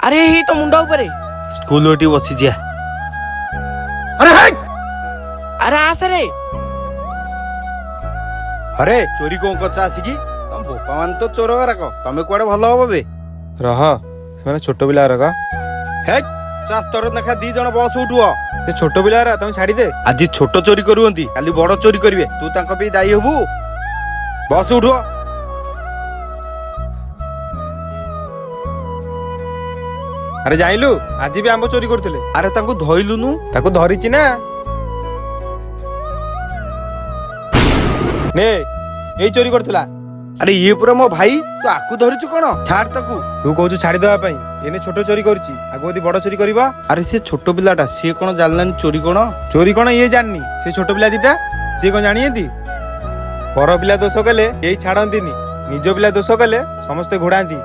अरे ही तो मुंडा ऊपर स्कूल ओटी बसी जा। अरे हे! अरे आस रे अरे चोरी को कचा आसिकी तम बोपा मान तो चोर गराक तमे कुआडे भल हबो बे रह से छोट पिला रख हे चास तर नखा दी जण बस उठुओ से छोट पिला तुम छाड़ी दे। आज छोट चोरी करूंती काली बड़ चोरी करिवे तू तांको पे दाई हबु बस उठुओ। अरे जाइलु आज भी आंब चोरी करथिले। अरे तांको धइलुनु ताको धरिची ना ने यही चोरी करथिला। अरे ये पूरा मो भाई तू आकु धरिचु कोन छाड़ ताकू तू कहू छाड़ी देवा पई एने छोट चोरी करची आगो यदि बड़ चोरी करबा। अरे से छोट पिलाटा से कोन जानलानी चोरी कोन चोरी कोन ये जाननी से छोट पिला दीटा से कोन जानियंती। बड़ पिला दोष कले यही छाड़ंतीनी निज पिला दोष कले समस्ते घोड़ांती।